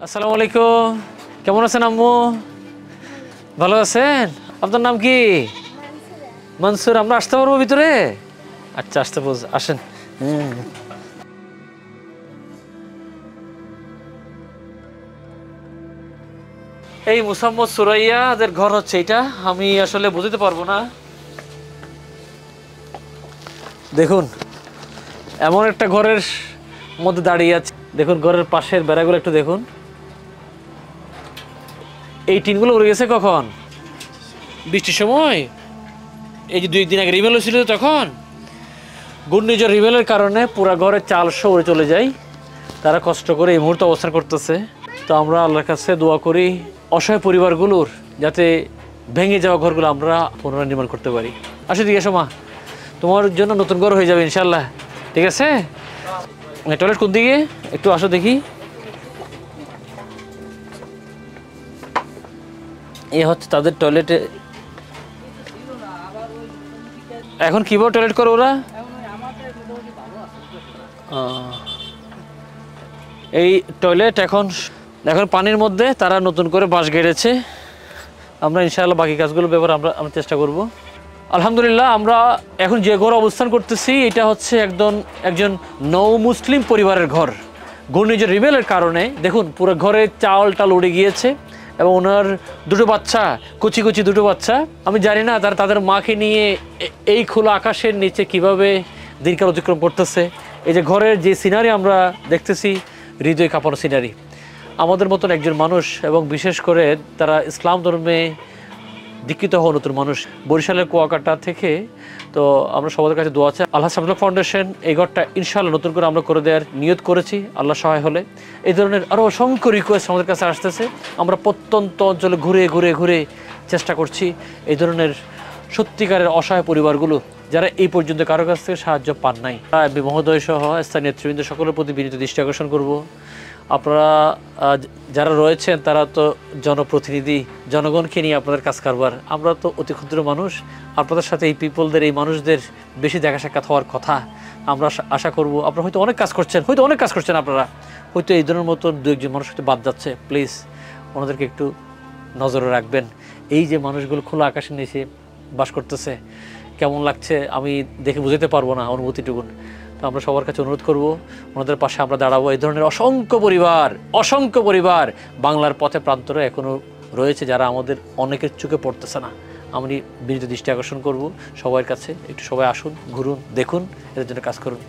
আসসালামু আলাইকুম, কেমন আছেন আম্মু? ভালো আছেন? আপনার নাম কি? মনসুর। আমরা আসতে পারবো ভিতরে? আচ্ছা, আসতে আসেন। এই মুসাম্মদ সুরাইয়াদের ঘর হচ্ছে এটা। আমি আসলে বুঝতে পারবো না। দেখুন, এমন একটা ঘরের মধ্যে দাঁড়িয়ে আছে। দেখুন ঘরের পাশের বেড়াগুলো একটু দেখুন। এই টিনগুলো উড়ে গেছে কখন? বৃষ্টির সময়। এই যে 2 দিন আগে রিমেল হয়েছিল, তখন ঘূর্ণিঝড় রিমেলের কারণে পুরা ঘরের চাল সহ উড়ে চলে যায়। তারা কষ্ট করে এই মুহূর্তে অবস্থান করতেছে। তো আমরা আল্লাহর কাছে দোয়া করি অসহায় পরিবারগুলোর যাতে ভেঙে যাওয়া ঘরগুলো আমরা পুনর্নির্মাণ করতে পারি। আসো দিকে এসো মা, তোমার জন্য নতুন ঘর হয়ে যাবে ইনশাল্লাহ। ঠিক আছে? টয়লেট কোন দিকে একটু আসো দেখি। এ হচ্ছে তাদের টয়লেটে। এখন কিভাবে টয়লেট করে ওরা? এই টয়লেট এখন পানির মধ্যে তারা নতুন করে বাঁশ গেড়েছে। আমরা ইনশাআল্লাহ বাকি কাজগুলোর ব্যাপারে আমরা চেষ্টা করব। আলহামদুলিল্লাহ, আমরা এখন যে ঘর অবস্থান করতেছি এটা হচ্ছে একজন নৌ মুসলিম পরিবারের ঘর। ঘূর্ণিঝড় রিমেলের কারণে দেখুন পুরো ঘরে চাল টাল উড়ে গিয়েছে এবং ওনার দুটো বাচ্চা, কচি কচি দুটো বাচ্চা। আমি জানি না তাদের মাকে নিয়ে এই খোলা আকাশের নিচে কিভাবে দিনকাল অতিক্রম করতেছে। এই যে ঘরের যে সিনারি আমরা দেখতেছি, হৃদয় কাঁপানো সিনারি। আমাদের মতন একজন মানুষ এবং বিশেষ করে তারা ইসলাম ধর্মে দীক্ষিত হওয়া নতুন মানুষ, বরিশালের কুয়াকাটা থেকে। তো আমরা সবার কাছে দোয়া চাই। আল্লাহ সামুল্লাহ ফাউন্ডেশন এই ঘরটা ইনশাআল্লাহ নতুন করে আমরা করে দেওয়ার নিয়ত করেছি, আল্লাহ সহায় হলে। এই ধরনের আরও অসংখ্য রিকোয়েস্ট আমাদের কাছে আসতেছে। আমরা প্রত্যন্ত অঞ্চলে ঘুরে ঘুরে ঘুরে চেষ্টা করছি এই ধরনের সত্যিকারের অসহায় পরিবারগুলো যারা এই পর্যন্ত কারো কাছ থেকে সাহায্য পান নাই। এমপি মহোদয় সহ স্থানীয় নেতৃবৃন্দ সকলের প্রতি বিনীত দৃষ্টি আকর্ষণ করব। আপনারা যারা রয়েছেন তারা তো জনপ্রতিনিধি, জনগণকে নিয়ে আপনাদের কাজ কারবার। আমরা তো অতি ক্ষুদ্র মানুষ। আপনাদের সাথে এই পিপলদের, এই মানুষদের বেশি দেখা সাক্ষাৎ হওয়ার কথা। আমরা আশা করব আপনারা হয়তো অনেক কাজ করছেন, আপনারা হয়তো এই ধরনের মতন 2-1 মানুষ হয়তো বাদ যাচ্ছে। প্লিজ ওনাদেরকে একটু নজরে রাখবেন। এই যে মানুষগুলো খোলা আকাশের নিচে বাস করতেছে, কেমন লাগছে আমি দেখে বুঝতে পারবো না অনুভূতিটুকুন। তো আমরা সবার কাছে অনুরোধ করব, ওনাদের পাশে আমরা দাঁড়াবো। এই ধরনের অসংখ্য পরিবার বাংলার পথে প্রান্তরে এখনও রয়েছে যারা আমাদের অনেকের চোখে পড়তেছে না। আমি বিনীত দৃষ্টি আকর্ষণ করব সবার কাছে, একটু সবাই আসুন, ঘুরুন, দেখুন, এদের জন্য কাজ করুন।